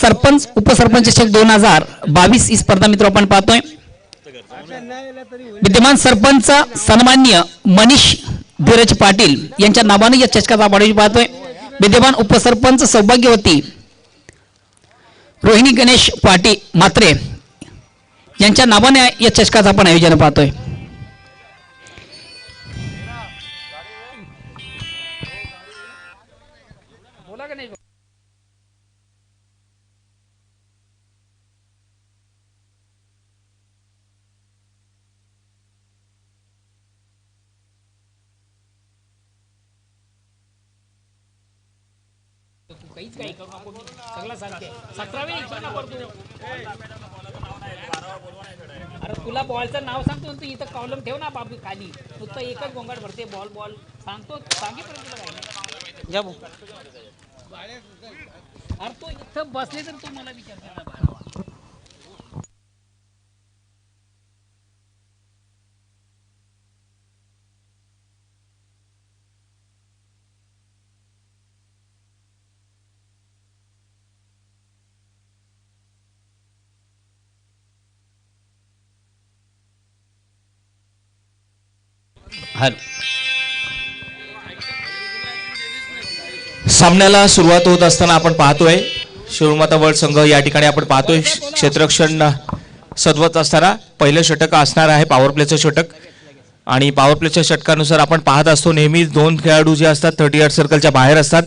सरपंच उपसरपंच चषक 2022 ही स्पर्धा मित्र आपण पाहतोय। विद्यमान सरपंच सन्माननीय मनीष धीरज पाटील यांच्या नावाने या चषकाचा आयोजन पाहतोय। विद्यमान उपसरपंच सौभाग्यवती रोहिणी गणेश पाटील मात्रे यांच्या नावाने या चषकाचा आपण आयोजन पाहतोय। काहीच काही करू नको, सगळं सांगते 17वी इच्छा ना पडतो। अरे तुला बॉलचं नाव सांगतो तू इथं कॉलम ठेव ना बाबू खाली, नुसतं एकच गोंगाट भरते बॉल बॉल सांगतो सांगेपर्यंत तुला काही नाही। जाऊ अरे तो इथं बसले तर तू मला विचारते ना बाळा। सामन्याला सुरुवात होत असताना आपण पाहतोय शिरोमाता वर्ल्ड संघ या ठिकाणी आपण पाहतोय क्षेत्ररक्षण सदवत असताना पहिलं षटक असणार आहे पॉवर प्लेचं षटक। आणि पॉवर प्लेच्या षटकानुसार आपण पाहत असतो नेहमी दोन खेळाडू जे असतात 38 सर्कलच्या बाहेर असतात।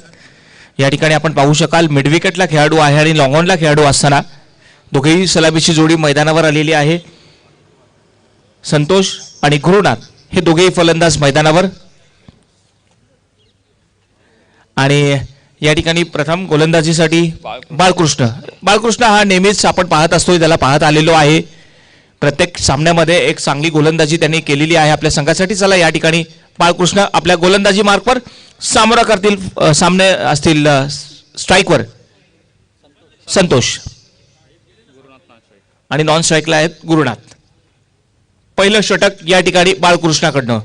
या ठिकाणी आपण पाहू शकाल मिड विकेटला खेळाडू आहे आणि लॉंग ऑनला खेळाडू असताना दोघेही सलामीची जोडी मैदानावर आलेली आहे। संतोष आणि गुरुनाथ हे दोघेही फलंदाज मैदानावर। आणि या ठिकाणी प्रथम गोलंदाजीसाठी बाळकृष्ण हा नेहमीच आपण पाहत असतो, त्याला पाहत आलेलो आहे। प्रत्येक सामन्यामध्ये एक चांगली गोलंदाजी त्यांनी केलेली आहे आपल्या संघासाठी। चला या ठिकाणी बाळकृष्ण आपल्या गोलंदाजी मार्कवर सामोरा करतील, सामने असतील स्ट्राईकवर संतोष आणि नॉन स्ट्राईकला आहेत गुरुनाथ। पहिलं षटक या ठिकाणी बाळकृष्णाकडनं।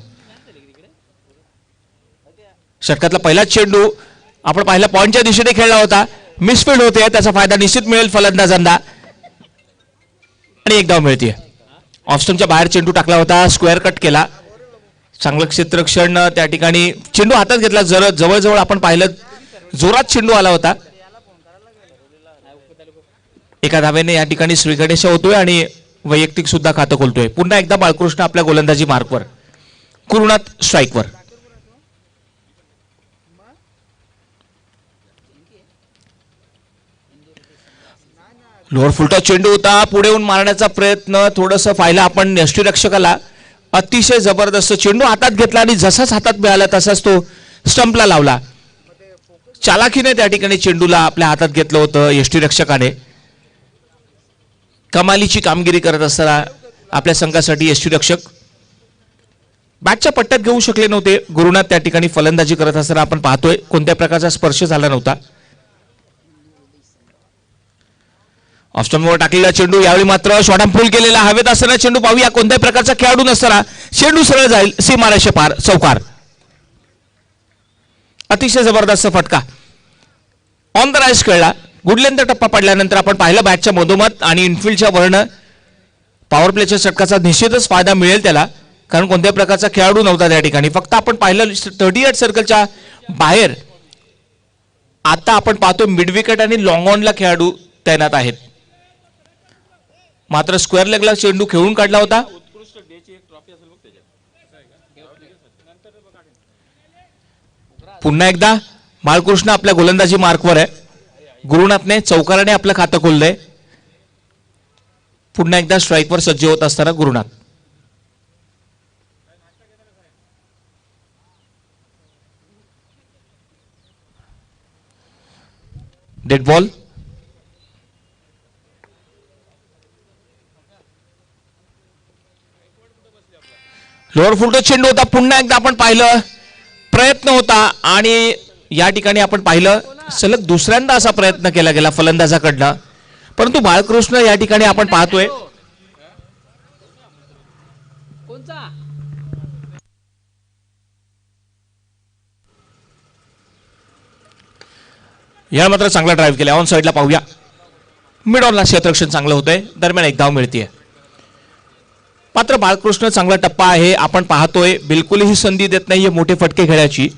षटकातला पहिला चेंडू आपण पाहिला पॉइंटच्या दिशेने खेळला होता, मिसफील्ड होते, त्याचा फायदा निश्चित मिळेल फलंदाजांना आणि एक धाव मिळते। ऑफस्टंपच्या बाहेर चेंडू टाकला होता, स्क्वेअर कट केला, चांगलं क्षेत्ररक्षण त्या ठिकाणी चेंडू हातात घेतला, जवळजवळ आपण पाहिलं जोरात चेंडू आला होता। एका धावेने या ठिकाणी श्री गणेश होतोय आणि वैयक्तिक सुद्धा खातं खोलतोय। पुन्हा एकदा बाळकृष्ण आपल्या गोलंदाजी मार्कवर, गुरुनाथ स्ट्राईकवर। लोअर फुलटा चेंडू होता, पुढे येऊन मारण्याचा प्रयत्न थोडंसं पाहिलं आपण यष्टीरक्षकाला, अतिशय जबरदस्त चेंडू हातात घेतला आणि जसाच हातात मिळाला तसाच तो स्टंपला लावला। चालाखीने त्या ठिकाणी चेंडूला आपल्या हातात घेतलं होतं यष्टीरक्षकाने। कमालीची कामगिरी करत असताना आपल्या संघासाठी यष्टीरक्षक बॅटच्या पट्ट्यात घेऊ शकले नव्हते। गुरुनाथ त्या ठिकाणी फलंदाजी करत असताना आपण पाहतोय कोणत्या प्रकारचा स्पर्श झाला नव्हता। ऑफस्टंपवर टाकलेला चेंडू यावेळी मात्र शॉर्टआर्म फुल केलेला, हवेत असताना चेंडू पाहूया कोणत्या प्रकारचा खेळाडू नसताना चेंडू सरळ जाईल सीमारेषे पार, चौकार। अतिशय जबरदस्त फटका ऑन द राईस खेळला। गुडलेंथ टप्पा पडल्यानंतर आपण पाहिलं बॅटच्या मधोमध आणि इनफिल्डच्या वरनं पॉवर प्लेच्या षटकाचा निश्चितच फायदा मिळेल त्याला, कारण कोणत्या प्रकारचा खेळाडू नव्हता त्या ठिकाणी। फक्त आपण पाहिलं 38 सर्कलच्या बाहेर आता आपण पाहतो मिड विकेट आणि लॉंग ऑनला खेळाडू तैनात आहेत। मात्र स्क्वेअर लेगला चेंडू खेळून काढला होता। पुन्हा एकदा बाळकृष्ण आपल्या गोलंदाजी मार्कवर आहे, गुरुनाथने चौकाराने आपलं खातं खोललंय। पुन्हा एकदा स्ट्राईकवर सज्ज होत असताना Gurunath. Dead ball. Lower full toss चेंडू होता, पुन्हा एकदा आपण पाहिलं प्रयत्न होता आणि या ठिकाणी आपण पाहिलं सलग दुसऱ्यांदा असा प्रयत्न केला गेला फलंदाजाकडनं, परंतु बाळकृष्ण या ठिकाणी आपण पाहतोय या मात्र चांगला ड्राइव्ह केला। ऑन साइडला पाहूया मिड ऑनला क्षेत्ररक्षण चांगलं होतंय, दरम्यान एक धाव मिळते. मात्र बाळकृष्ण चांगला टप्पा आहे, आपण पाहतोय बिलकुलही संधी देत नाहीये मोठे फटके खेळायची.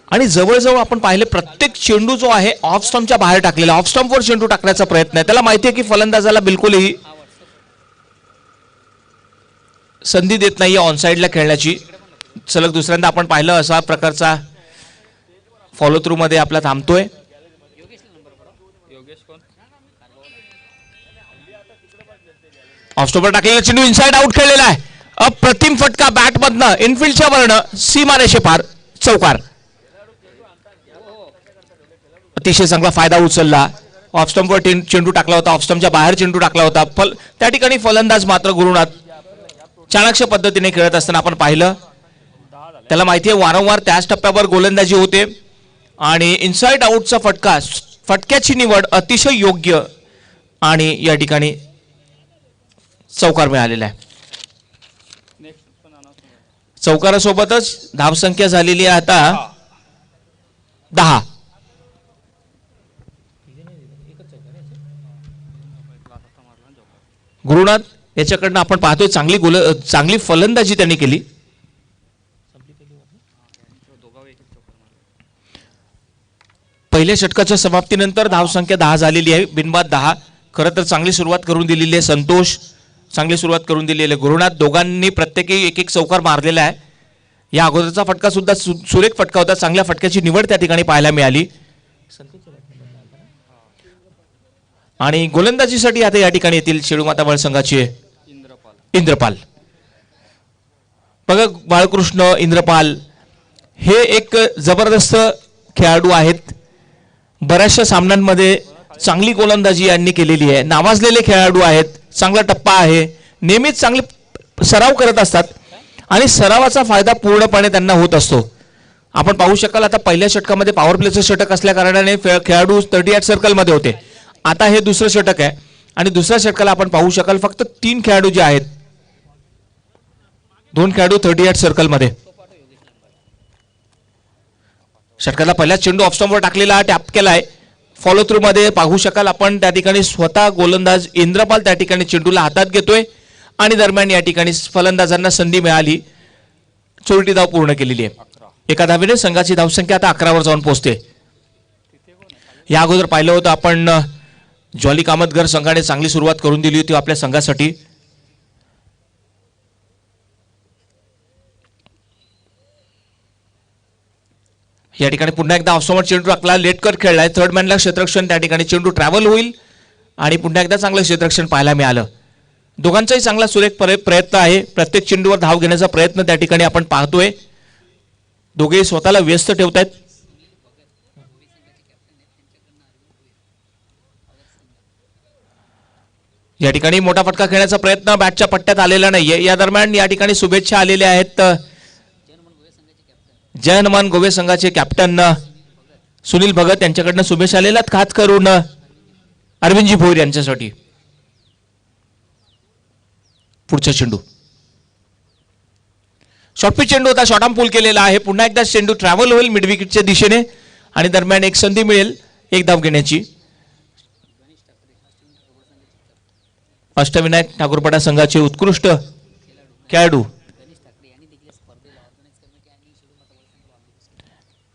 आणि जवळजवळ आपण पाहिले प्रत्येक चेंडू जो आहे ऑफ स्टंपच्या बाहेर टाकलेला, ऑफ स्टंपवर चेंडू टाकण्याचा प्रयत्न आहे. त्याला माहिती आहे की फलंदाजाला बिलकुलही संधी देत नाहीये ऑन साईडला खेळण्याची. सलग दुसऱ्यांदा आपण पाहिलं असा प्रकारचा फॉलो थ्रू मध्ये आपला थांबतोय. ऑफ स्टंपवर टाकलेला चेंडू इनसाइड आउट खेळलेला आहे. अप्रतिम फटका बॅट मधनं इनफिल्डच्या वरनं सीमारेषे पार, चौकार. अतिशय चांगला फायदा उचलला. ऑफ स्टंपवर चेंडू टाकला होता, ऑफ स्टंपच्या बाहेर चेंडू टाकला होता. त्या ठिकाणी फलंदाज मात्र गुरुनाथ चाणक्य पद्धतीने खेळत असताना आपण पाहिलं. त्याला माहिती आहे वारंवार त्याच टप्प्यावर गोलंदाजी होते आणि इनसाइड आउटचा फटक्याची निवड अतिशय योग्य आणि या ठिकाणी चौकार मिळालेला आहे. चौकारासोबतच धावसंख्या झालेली आहे आता 10. गुरुनाथ याच्याकडनं आपण पाहतोय चांगली फलंदाजी त्यांनी केली. पहिल्या षटकाच्या समाप्तीनंतर धावसंख्या 10 झालेली आहे, बिनबाद 10. खरं तर चांगली सुरुवात करून दिलेली आहे संतोष, चांगली सुरुवात करून दिलेली आहे गुरुनाथ. दोघांनी प्रत्येकी एक एक चौकार मारलेला आहे. या अगोदरचा फटका सुद्धा सुरेख फटका होता. चांगल्या फटक्याची निवड त्या ठिकाणी पाहायला मिळाली. आणि गोलंदाजीसाठी आता या ठिकाणी येतील शेळूमाता बळ संघाचे इंद्रपाल. बघा बाळकृष्ण इंद्रपाल हे एक जबरदस्त खेळाडू आहेत. बऱ्याचशा सामन्यांमध्ये चांगली गोलंदाजी यांनी केलेली आहे. नावाजलेले खेळाडू आहेत, चांगला टप्पा आहे, नेहमीच चांगले सराव करत असतात आणि सरावाचा फायदा पूर्णपणे त्यांना होत असतो. आपण पाहू शकाल आता पहिल्या षटकामध्ये पॉवर प्लेचं षटक असल्या कारणाने खेळाडू 38 सर्कलमध्ये होते. आता हे दुसरं षटक आहे आणि दुसऱ्या षटकाला आपण पाहू शकाल फक्त 3 खेळाडू जे आहेत, 2 खेळाडू 38 सर्कलमध्ये. षटकाला पहिला चेंडू ऑफ स्टंपवर टाकलेला, टॅप केलाय. फॉलो थ्रू मध्ये पाहू शकाल आपण त्या ठिकाणी स्वतः गोलंदाज इंद्रपाल त्या ठिकाणी चेंडूला हातात घेतोय आणि दरम्यान या ठिकाणी फलंदाजांना संधी मिळाली. 4टी धाव पूर्ण केलेली आहे. एका धावेने संघाची धावसंख्या आता 11 वर जाऊन पोहोचते. या अगोदर पाहिलं होतं आपण जॉली कामतगर संघाने चांगली सुरुवात करून दिली होती आपल्या संघासाठी. या ठिकाणी पुन्हा एकदा ऑफस्टंपवर चेंडू टाकला, लेट कर खेळलाय. थर्ड मॅनला क्षेत्ररक्षण, त्या ठिकाणी चेंडू ट्रॅव्हल होईल आणि पुन्हा एकदा चांगलं क्षेत्ररक्षण पाहायला मिळालं. दोघांचाही चांगला सुरेख प्रयत्न आहे. प्रत्येक चेंडूवर धाव घेण्याचा प्रयत्न त्या ठिकाणी आपण पाहतोय. दोघेही स्वतःला व्यस्त ठेवतायत. या ठिकाणी मोठा फटका खेळण्याचा प्रयत्न बॅटच्या पट्ट्यात आलेला नाहीये. या दरम्यान या ठिकाणी शुभेच्छा आलेल्या आहेत. जय हनुमान गोवे संघाचे कॅप्टन सुनील भगत यांच्याकडनं शुभेच्छा आलेल्या, खास करून अरविंदजी भोईर यांच्यासाठी. पुढचा चेंडू शॉर्टपिच चेंडू होता, शॉर्ट आर्म पूल केलेला आहे. पुन्हा एकदा चेंडू ट्रॅव्हल होईल मिड विकेटच्या दिशेने आणि दरम्यान एक संधी मिळेल एक धाव घेण्याची. अष्टविनायक ठाकूरपडा संघाचे उत्कृष्ट खेळाडू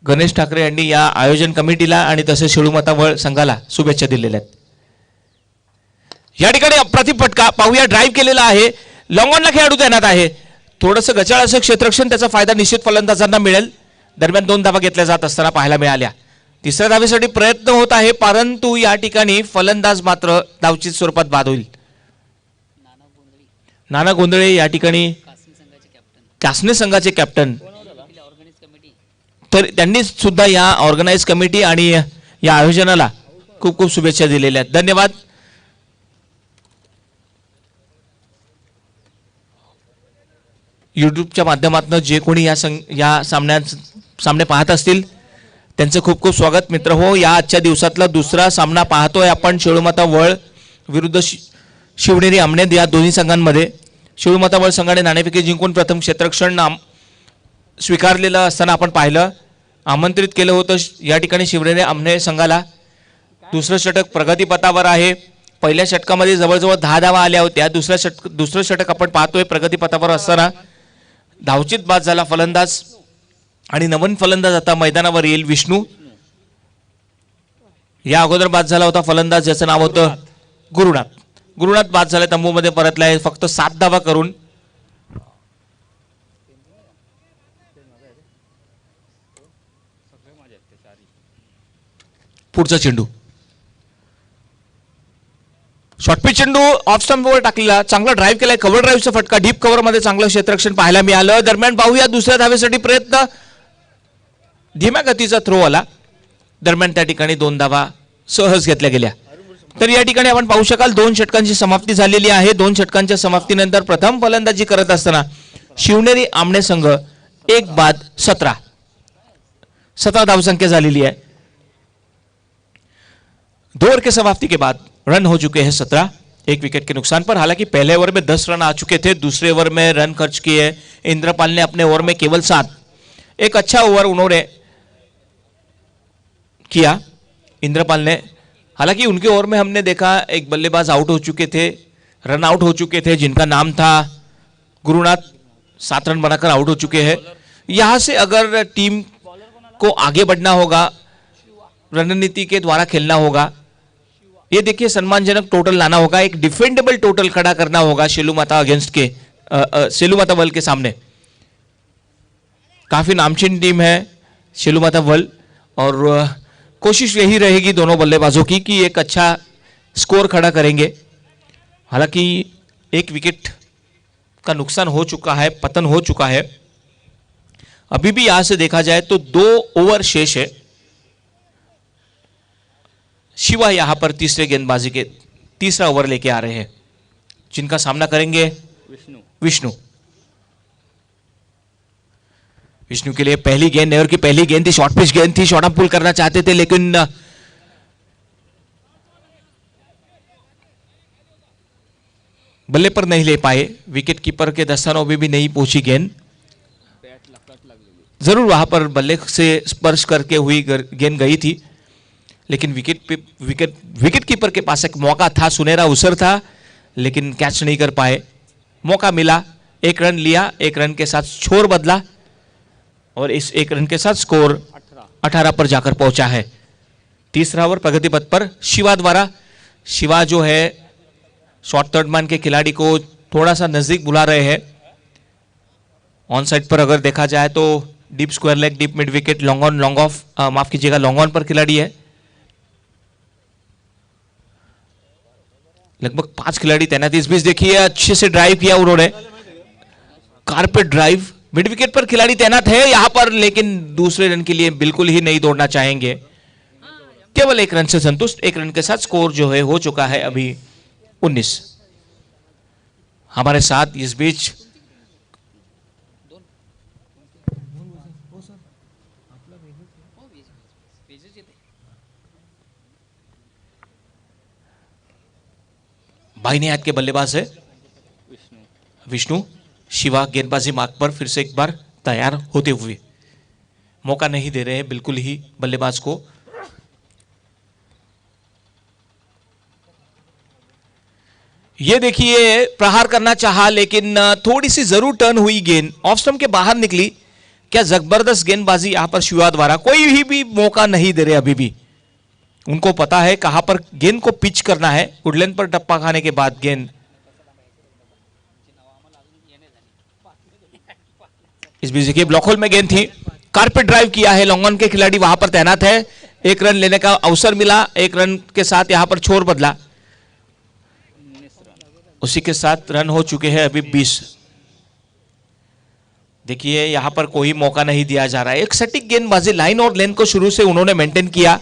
गणेश ठाकरे यांनी या आयोजन कमिटीला आणि तसेच शेळूमाता वळ संघाला शुभेच्छा दिलेल्या आहेत. या ठिकाणी अप्रतिम फटका पाहूया, ड्राईव्ह केलेला आहे, लॉंग ऑनला खेळाडू तैनात आहे. थोडंसं गचाळ असं क्षेत्ररक्षण, त्याचा फायदा निश्चित फलंदाजांना मिळेल. दरम्यान 2 धावा घेतल्या जात असताना पाहायला मिळाल्या. तिसऱ्या धावेसाठी प्रयत्न होत आहे, परंतु या ठिकाणी फलंदाज मात्र धावचीत स्वरूपात बाद होईल. नाना गोंधळे या ठिकाणी कासने संघाचे कॅप्टन, तर त्यांनी सुद्धा या ऑर्गनाइज कमिटी आणि या आयोजनाला खूप खूप शुभेच्छा दिलेल्या आहेत. धन्यवाद. यूट्यूबच्या माध्यमातून जे कोणी या सामने पाहत असतील त्यांचं खूप खूप स्वागत. मित्र हो, या आजच्या दिवसातला दुसरा सामना पाहतोय आपण शेळूमाता वळ विरुद्ध शिवनेरी आमनेर या दोन्ही संघांमध्ये. शेळूमाता वळ संघाने नाणेफेकी जिंकून प्रथम क्षेत्ररक्षण स्वीकारलेलं असताना आपण पाहिलं, आमंत्रित केलं होतं या ठिकाणी शिवनेरी आमनेर संघाला. दुसरं षटक प्रगतीपथावर आहे. पहिल्या षटकामध्ये जवळजवळ 10 धावा आल्या होत्या. दुसरं षटक आपण पाहतोय प्रगतीपथावर असताना धावचित बाद झाला फलंदाज आणि नवीन फलंदाज आता मैदानावर येईल विष्णू. या अगोदर बाद झाला होता फलंदाज ज्याचं नाव होतं गुरुनाथ. गुरुनाथ बाद झाले, तंबूमध्ये परतलाय फक्त 7 धावा करून. पुढचा चेंडू शॉर्टपिच चेंडू ऑफ स्टंपवर टाकलेला, चांगला ड्राईव्ह केलाय, कव्हर ड्राईव्हचा फटका, डीप कव्हर मध्ये चांगलं क्षेत्ररक्षण पाहायला मिळालं. दरम्यान पाहूया दुसऱ्या धावेसाठी प्रयत्न, धीम्या गतीचा थ्रो आला. दरम्यान त्या ठिकाणी 2 धावा सहज घेतल्या गेल्या. तर या ठिकाणी आपण पाहू शकाल 2 षटकांची समाप्ती झालेली आहे. 2 षटकांच्या समाप्तीनंतर प्रथम फलंदाजी करत असताना शिवनेरी आमणे संघ 1 बाद 17 धावसंख्या झालेली है. 2 ओवर के समाप्ति के बाद रन हो चुके हैं 17, 1 विकेट के नुकसान पर. हालांकि पहले ओवर में 10 रन आ चुके थे, दूसरे ओवर में रन खर्च किए इंद्रपाल ने अपने ओवर में केवल 7. एक अच्छा ओवर उन्होंने किया इंद्रपाल ने. हालांकि उनके ओवर में हमने देखा एक बल्लेबाज आउट हो चुके थे, रन आउट हो चुके थे, जिनका नाम था गुरुनाथ. 7 रन बनाकर आउट हो चुके हैं. यहां से अगर टीम को आगे बढ़ना होगा, रणनीति के द्वारा खेलना होगा, ये देखिए सम्मानजनक टोटल लाना होगा, एक डिफेंडेबल टोटल खड़ा करना होगा शेलू माता अगेंस्ट के शेलू माता वर्ल्ड के सामने. काफी नामचीन टीम है शेलू माता वर्ल्ड और कोशिश यही रहेगी दोनों बल्लेबाजों की कि एक अच्छा स्कोर खड़ा करेंगे. हालांकि 1 विकेट का नुकसान हो चुका है, पतन हो चुका है. अभी भी यहां से देखा जाए तो 2 ओवर शेष है. शिवा यहां पर तीसरे गेंदबाजी के तीसरा ओवर लेके आ रहे हैं, जिनका सामना करेंगे विष्णु. विष्णु के लिए पहली गेंद, नेवर की पहली गेंद थी, शॉर्ट पिच गेंद थी, शॉर्ट आर्म पुल करना चाहते थे लेकिन बल्ले पर नहीं ले पाए. विकेट कीपर के दस्तानों में भी नहीं पहुंची गेंद. जरूर वहां पर बल्ले से स्पर्श करके हुई गेंद गई थी, लेकिन विकेट कीपर के पास एक मौका था, सुनहरा अवसर था, लेकिन कैच नहीं कर पाए. मौका मिला, 1 रन लिया, 1 रन के साथ स्कोर बदला और इस 1 रन के साथ स्कोर 18 पर जाकर पहुंचा है. तीसरा ओवर प्रगति पथ पर शिवा द्वारा. शिवा जो है शॉर्ट थर्ड मैन के खिलाड़ी को थोड़ा सा नजदीक बुला रहे हैं. ऑन साइड पर अगर देखा जाए तो deep square leg, deep mid wicket, long on, long off, माफ कीजिएगा लॉन्ग ऑन पर खिलाड़ी है. लगभग 5 खिलाड़ी तैनात. इस बीच देखिए अच्छे से ड्राइव किया उन्होंने, कारपेट ड्राइव. मिड विकेट पर खिलाड़ी तैनात है यहां पर, लेकिन दूसरे रन के लिए बिल्कुल ही नहीं दौड़ना चाहेंगे. केवल 1 रन से संतुष्ट. 1 रन के साथ स्कोर जो है हो चुका है अभी 19. हमारे साथ इस बीच बाईने हाथ के बल्लेबाज है विष्णु. शिवा गेंदबाजी मार्ग पर फिर से एक बार तैयार होते हुए, मौका नहीं दे रहे हैं बिल्कुल ही बल्लेबाज को. ये देखिए प्रहार करना चाहा लेकिन थोड़ी सी जरूर टर्न हुई गेंद, ऑफ स्टंप के बाहर निकली. क्या जबरदस्त गेंदबाजी यहां पर शिवा द्वारा. कोई भी मौका नहीं दे रहे अभी भी. उनको पता है कहां पर गेंद को पिच करना है. वुडलैंड पर टप्पा खाने के बाद गेंद इस बीच देखिए ब्लॉक होल में गेंद थी, कारपेट ड्राइव किया है. लॉन्ग ऑन के खिलाड़ी वहां पर तैनात है. 1 रन लेने का अवसर मिला, 1 रन के साथ यहां पर छोर बदला. उसी के साथ रन हो चुके हैं अभी 20. देखिए यहां पर कोई मौका नहीं दिया जा रहा है. एक सटीक गेंदबाजी, लाइन और लेन को शुरू से उन्होंने मेंटेन किया,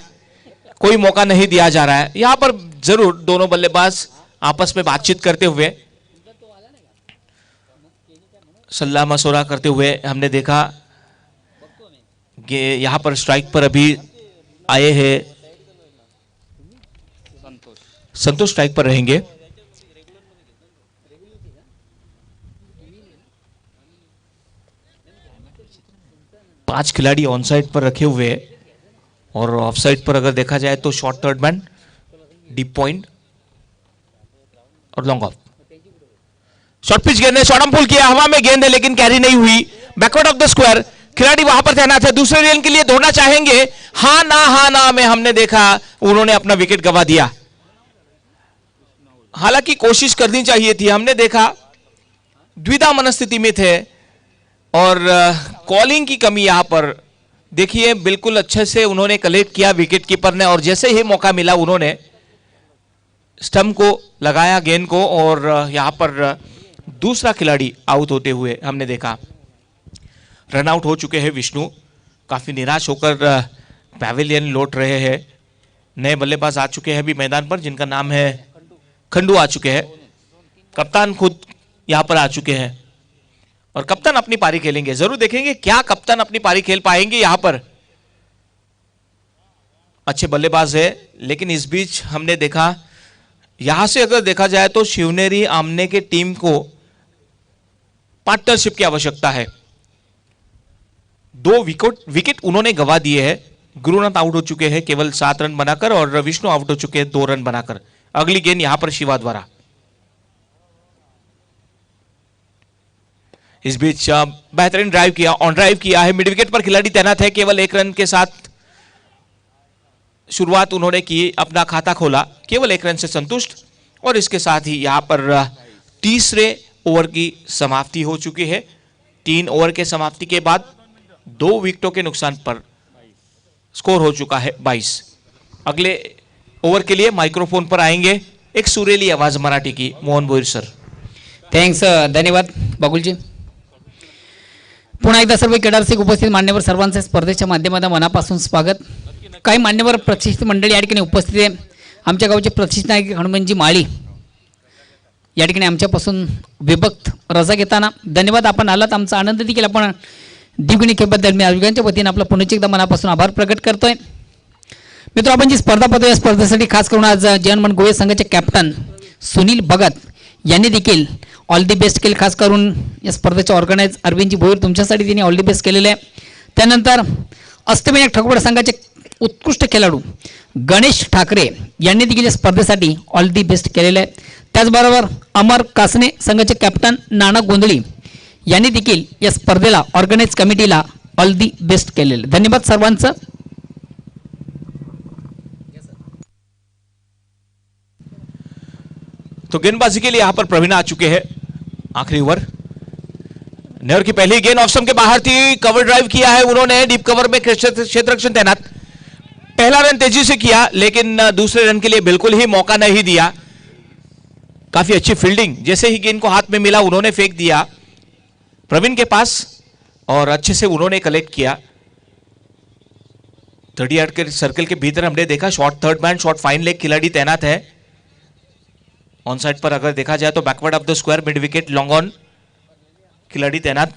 कोई मौका नहीं दिया जा रहा है. यहां पर जरूर दोनों बल्लेबाज आपस में बातचीत करते हुए, सलाह मशवरा करते हुए हमने देखा. यहां पर स्ट्राइक पर अभी आए हैं संतोष, स्ट्राइक पर रहेंगे. पांच खिलाड़ी ऑन साइड पर रखे हुए हैं और ऑफ साइड पर अगर देखा जाए तो short third man deep point और लॉन्ग ऑफ। शॉर्ट पिच गेंद है, शॉर्ट पुल किया, हवा में गेंद है लेकिन कैरी नहीं हुई। बैकवर्ड ऑफ द स्क्वायर, खिलाड़ी वहां पर तैनात है, दूसरे रेन के लिए दौड़ना चाहेंगे। हाँ ना में हमने देखा उन्होंने अपना विकेट गंवा दिया। हालांकि कोशिश करनी चाहिए थी, हमने देखा द्विधा मनस्थिति में थे और कॉलिंग की कमी यहां पर देखिए। बिल्कुल अच्छे से उन्होंने कलेक्ट किया विकेट कीपर ने और जैसे ही मौका मिला उन्होंने स्टंप को लगाया गेंद को और यहां पर दूसरा खिलाड़ी आउट होते हुए हमने देखा। रन आउट हो चुके हैं विष्णु, काफी निराश होकर पैवेलियन लौट रहे हैं। नए बल्लेबाज आ चुके हैं अभी मैदान पर जिनका नाम है खंडू आ चुके हैं। कप्तान खुद यहां पर आ चुके हैं और कप्तान अपनी पारी खेलेंगे। जरूर देखेंगे क्या कप्तान अपनी पारी खेल पाएंगे। यहां पर अच्छे बल्लेबाज है लेकिन इस बीच हमने देखा यहां से अगर देखा जाए तो शिवनेरी आमने के टीम को पार्टनरशिप की आवश्यकता है। 2 विकेट उन्होंने गंवा दिए हैं। गुरुनाथ आउट हो चुके हैं केवल 7 रन बनाकर और विष्णु आउट हो चुके हैं 2 रन बनाकर। अगली गेंद यहां पर शिवा द्वारा। इस बीच बेहतरीन ड्राइव किया, ऑन ड्राइव किया है, मिड विकेट पर खिलाड़ी तैनात है। केवल 1 रन के साथ शुरुआत उन्होंने की, अपना खाता खोला केवल 1 रन से संतुष्ट और इसके साथ ही यहां पर तीसरे ओवर की समाप्ति हो चुकी है। 3 ओवर के समाप्ति के बाद 2 विकेटों के नुकसान पर स्कोर हो चुका है 22। अगले ओवर के लिए माइक्रोफोन पर आएंगे एक सुरेली आवाज मराठी की मोहन भोईर सर। थँक्स, धन्यवाद बागुलजी। पुन्हा एकदा सर्व क्रीडारसिक उपस्थित मान्यवर सर्वांचे स्पर्धेच्या माध्यमातून मनापासून स्वागत। काही मान्यवर प्रतिष्ठित मंडळी या ठिकाणी उपस्थित आहे। आमच्या गावचे प्रतिष्ठित नायक हनुमानजी माळी या ठिकाणी आमच्यापासून विभक्त रजा घेताना धन्यवाद। आपण आलात, आमचा आनंद देखील आपण द्विगुणी केल्याबद्दल मी आयोजकांच्या वतीने आपला पुन्हा एकदा मनापासून आभार प्रकट करतोय। मित्र, आपण जी स्पर्धा पाहतो या स्पर्धेसाठी खास करून आज जयनमन गोवे संघाचे कॅप्टन सुनील भगत यांनी देखील ऑल दी बेस्ट केले। खास करून या स्पर्धेचे ऑर्गनाइज अरविंदजी भोईर तुमच्यासाठी त्यांनी ऑल दी बेस्ट केलेले आहे। त्यानंतर अष्टविनायक ठोकवडे संघाचे उत्कृष्ट खेळाडू गणेश ठाकरे यांनी देखील या स्पर्धेसाठी ऑल दी बेस्ट केलेले आहे। त्याचबरोबर अमर कासने संघाचे कॅप्टन नाना गोंधळी यांनी देखील या स्पर्धेला ऑर्गनाइज कमिटीला ऑल दी बेस्ट केलेले। धन्यवाद सर्वांचं। तो गेंदबाजी के लिए यहां पर प्रवीण आ चुके हैं। आखिरी ओवर, नेहर की पहली गेंद ऑफ स्टंप के बाहर थी, कवर ड्राइव किया है उन्होंने, डीप कवर में क्षेत्ररक्षण तैनात। पहला रन तेजी से किया लेकिन दूसरे रन के लिए बिल्कुल ही मौका नहीं दिया। काफी अच्छी फील्डिंग, जैसे ही गेंद को हाथ में मिला उन्होंने फेंक दिया प्रवीण के पास और अच्छे से उन्होंने कलेक्ट किया। 30 यार्ड के सर्कल के भीतर हमने देखा short third man, short fine leg खिलाड़ी तैनात है। ऑन साइड पर अगर देखा जाए तो backward of the square, mid wicket, long on खिलाड़ी तैनात।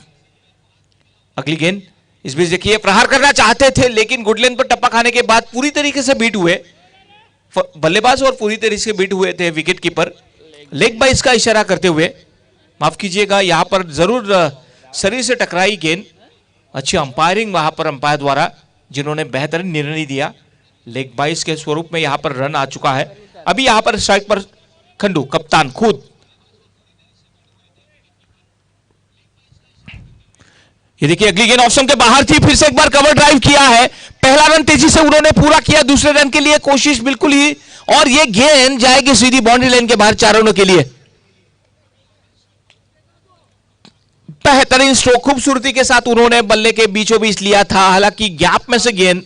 अगली गेंद, इस बीच देखिए प्रहार करना चाहते थे लेकिन गुडलेन पर टप्पा खाने के बाद पूरी तरीके से बीट हुए बल्लेबाज और पूरी तरीके से बीट हुए थे विकेट कीपर। लेग बाइस का इशारा करते हुए, माफ कीजिएगा, यहां पर जरूर शरीर से टकराई गेंद। अच्छी अंपायरिंग वहां पर अंपायर द्वारा जिन्होंने बेहतरीन निर्णय दिया। लेग बाइस के स्वरूप में यहां पर रन आ चुका है। अभी यहां पर स्ट्राइक पर खंडू कप्तान खुद। ये देखिए अगली गेंद ऑप्शन के बाहर थी, फिर से एक बार कवर ड्राइव किया है। पहला रन तेजी से उन्होंने पूरा किया, दूसरे रन के लिए कोशिश बिल्कुल ही, और ये गेंद जाएगी सीधी बाउंड्री लाइन के बाहर 4 रनों के लिए। बेहतरीन स्ट्रोक, खूबसूरती के साथ उन्होंने बल्ले के बीचों बीच लिया था। हालांकि गैप में से गेंद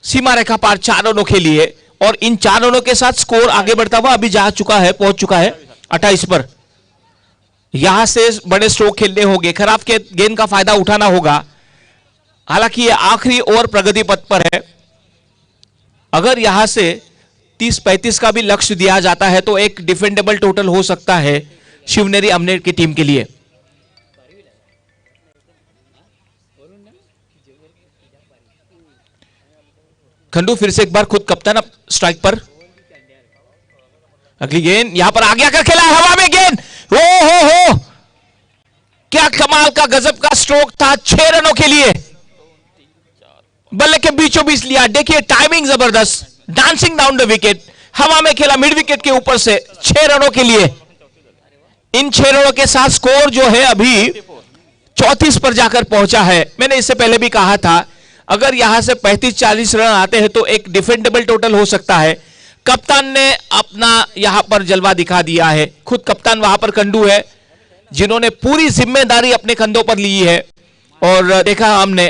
सीमा रेखा पार 4 रनों के लिए, और इन 4 रनों के साथ स्कोर आगे बढ़ता हुआ अभी जा चुका है, पहुंच चुका है 28 पर। यहां से बड़े स्ट्रोक खेलने होंगे, खराब के गेंद का फायदा उठाना होगा। हालांकि यह आखिरी ओवर प्रगति पथ पर है। अगर यहां से 30-35 का भी लक्ष्य दिया जाता है तो एक डिफेंडेबल टोटल हो सकता है शिवनेरी अमनेर की टीम के लिए। खंडू फिर से एक बार खुद कप्तान स्ट्राइक पर। अगली गेंद यहां पर आगे आकर खेला, हवा में गेंद, हो क्या कमाल का गजब का स्ट्रोक था। 6 रनों के लिए बल्ले के बीचों बीच लिया। देखिए टाइमिंग जबरदस्त, डांसिंग डाउन द विकेट, हवा में खेला मिड विकेट के ऊपर से 6 रनों के लिए। इन 6 रनों के साथ स्कोर जो है अभी 34 पर जाकर पहुंचा है। मैंने इससे पहले भी कहा था अगर यहां से 35-40 रन आते हैं तो एक डिफेंडेबल टोटल हो सकता है। कप्तान ने अपना यहां पर जलवा दिखा दिया है। खुद कप्तान वहां पर कंडू है जिन्होंने पूरी जिम्मेदारी अपने कंधों पर ली है। और देखा हमने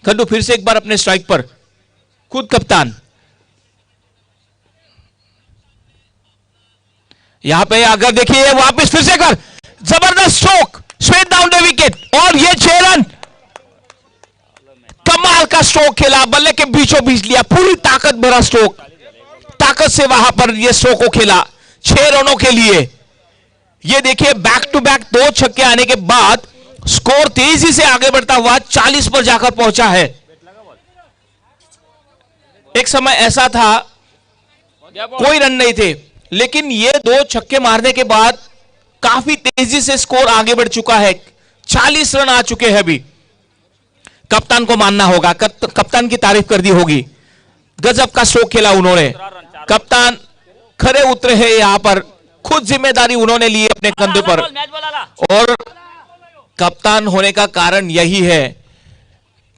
कंडू फिर से एक बार अपने स्ट्राइक पर, खुद कप्तान। यहां पे अगर देखिए वापस फिर से कर, जबरदस्त stroke, straight down the wicket और ये 6 रन। कमाल का स्ट्रोक खेला, बल्ले के बीचों बीच लिया, पूरी ताकत भरा स्ट्रोक, ताकत से वहां पर ये स्ट्रोक को खेला 6 रनों के लिए। ये देखिए बैक टू बैक 2 छक्के आने के बाद स्कोर तेजी से आगे बढ़ता हुआ 40 पर जाकर पहुंचा है। एक समय ऐसा था कोई रन नहीं थे, लेकिन ये 2 छक्के मारने के बाद काफी तेजी से स्कोर आगे बढ़ चुका है। 40 रन आ चुके हैं अभी। कप्तान को मानना होगा, कप्तान की तारीफ कर दी होगी। गजब का स्ट्रोक खेला उन्होंने। कप्तान खरे उतरे हैं यहां पर, खुद जिम्मेदारी उन्होंने ली अपने कंधे पर। और कप्तान होने का कारण यही है,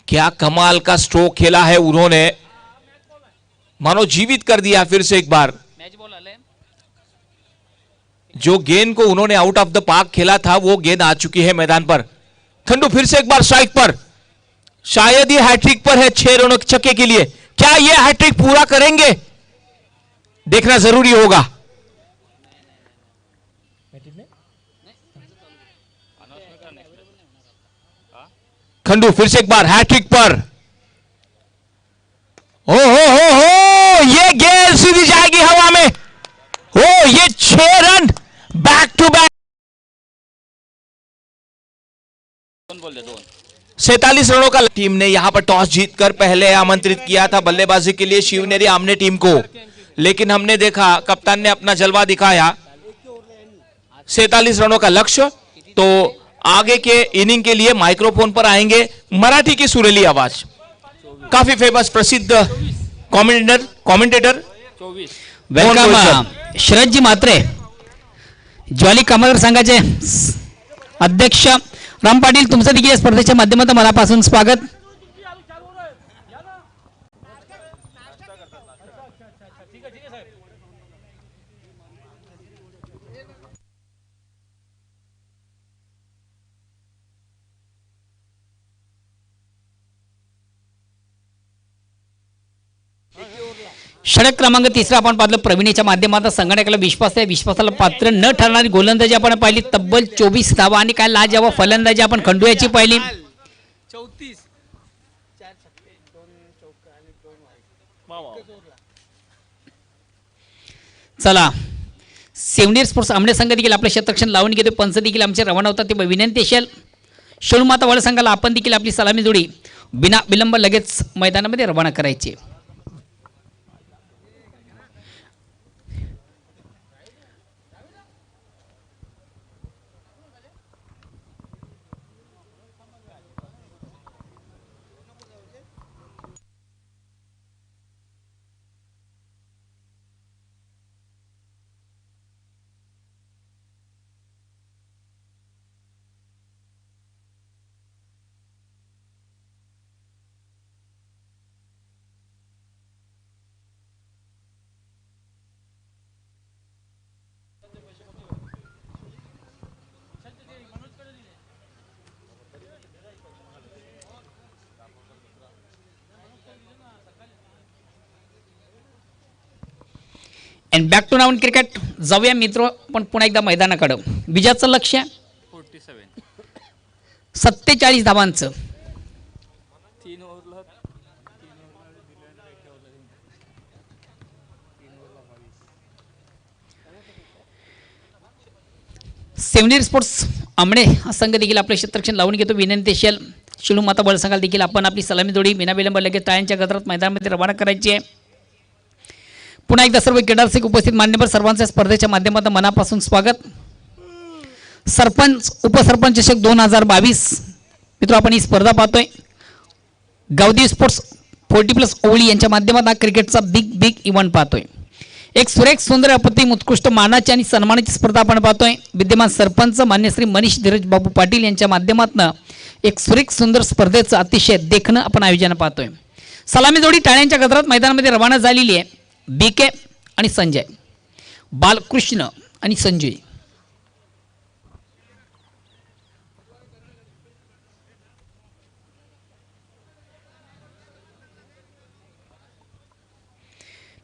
क्या कमाल का स्ट्रोक खेला है उन्होंने, मानो जीवित कर दिया फिर से एक बार। जो गेंद को उन्होंने आउट ऑफ द पार्क खेला था वो गेंद आ चुकी है मैदान पर। खंडू फिर से एक बार स्ट्राइक पर, शायद ये हैट्रिक पर है 6 रनों के छक्के के लिए। क्या ये हैट्रिक पूरा करेंगे, देखना जरूरी होगा। खंडू फिर से एक बार हैट्रिक पर। हो ये गेंद सीधी जाएगी हवा में। ओ ये 6 रन बैक टू बैक। 47 रनों का टीम ने यहां पर टॉस जीतकर पहले आमंत्रित किया था बल्लेबाजी के लिए शिवनेरी आमने टीम को, लेकिन हमने देखा कप्तान ने अपना जलवा दिखाया। 47 रनों का लक्ष्य। तो आगे के इनिंग के लिए माइक्रोफोन पर आएंगे मराठी की सुरीली आवाज, काफी फेमस प्रसिद्ध कॉमेंटेटर वेलकम शरदजी म्हात्रे, ज्वाली कामगार संघाचे अध्यक्ष राम पाटील, तुमचं देखील या स्पर्धेच्या माध्यमातून मनापासून स्वागत। षटक क्रमांक 3 आपण पाहिलं प्रवीणेच्या माध्यमातून संगणकाला विश्वास आहे, विश्वासाला पात्र न ठरणारी गोलंदाजी आपण पाहिली तब्बल 24 धावा आणि काय लाजवाब फलंदाजी आपण खंडू याची पाहिली। 34 4 छक्के 2 चौका आणि 2 चला सेवनेर स्पोर्ट्स आमने संघ देखील आपले शतरक्षण लावून घेतो। पंच देखील आमचे रवाना होतात, ते विनंती असेल शोलमाता वळ संघाला आपण देखील आपली सलामी जोडी बिना विलंब लगेच मैदानामध्ये रवाना करायची। अँड बॅक टू नाऊन क्रिकेट जाऊया मित्र, पण पुन्हा एकदा मैदानाकडे। विजयाचं लक्ष्य 47 धावांचं। सेवनेर स्पोर्ट्स आमणे हा संघ देखील आपले क्षेत्ररक्षण लावून घेतो। विनंती असेल शिळू माता बळ संघाला देखील आपण आपली सलामी जोडी बिना विलंब लगेच टाळ्यांच्या गजरात मैदानामध्ये रवाना करायची आहे। पुन्हा एकदा सर्व क्रीडारसिक उपस्थित मान्यवर सर्वांचे स्पर्धेच्या माध्यमातून मनापासून स्वागत। सरपंच उपसरपंच चषक 2022 मित्र आपण ही स्पर्धा पाहतोय। गावदी स्पोर्ट्स 40+ ओळी यांच्या माध्यमातून क्रिकेटचा बिग इव्हेंट पाहतोय. एक सुरेख सुंदर अप्रतिम उत्कृष्ट मानाची आणि सन्मानाची स्पर्धा आपण पाहतोय. विद्यमान सरपंच मान्य श्री मनीष धीरज बाबू पाटील यांच्या माध्यमातून एक सुरेख सुंदर स्पर्धेचं अतिशय देखणं आपण आयोजन पाहतोय. सलामी जोडी टाळ्यांच्या गजरात मैदानामध्ये रवाना झालेली आहे. BK आणि संजय, बालकृष्ण आणि संजय.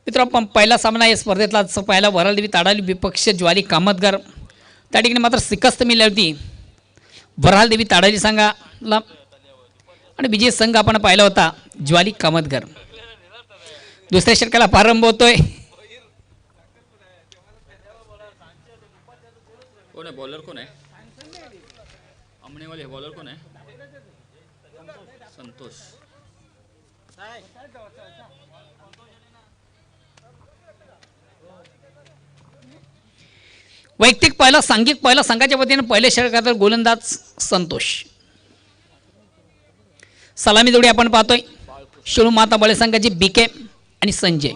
मित्र, पहिला सामना या स्पर्धेतला पाहायला वरालदेवी ताडाली विपक्ष ज्वाली कामतगार. त्या ठिकाणी मात्र शिकस्त मिळाली होती वरालदेवी ताडाली संघाला आणि विजय संघ आपण पाहिला होता ज्वाली कामतगार. दुसऱ्या षटकाला प्रारंभ होतोय. कोण आहे बॉलर? कोण आहे अमणेवाले? बॉलर कोण आहे? संतोष. वैयक्तिक पहिला सांघिक पहिला संघाच्या वतीने पहिले षटकात गोलंदाज संतोष. सलामी जोडी आपण पाहतोय शिळू माता बळे संघाची BK आणि संजय.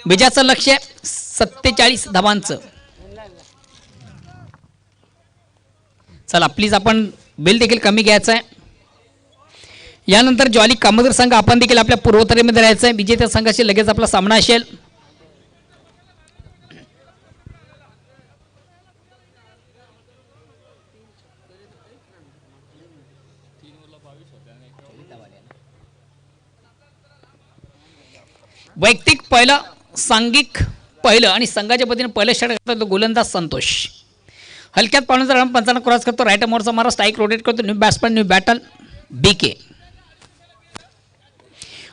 विजयाचं लक्ष्य 47 धावांचं. चला प्लीज आपण बिल देखील कमी घ्यायचं आहे. यानंतर ज्वाली कामतगार संघ आपण देखील आपल्या पूर्वोत्तरेमध्ये राहायचं आहे. विजेत्या संघाशी लगेच आपला सामना असेल. वैयक्तिक पहिलं सांघिक पहिलं आणि संघाच्या पद्धतीने पहिलं षटक गोलंदाज संतोष. हलक्यात पाहून रन पंचांना क्रॉस करतो. राईट मोरचा मारा स्ट्राईक रोटेट करतो. New batsman new battle BK.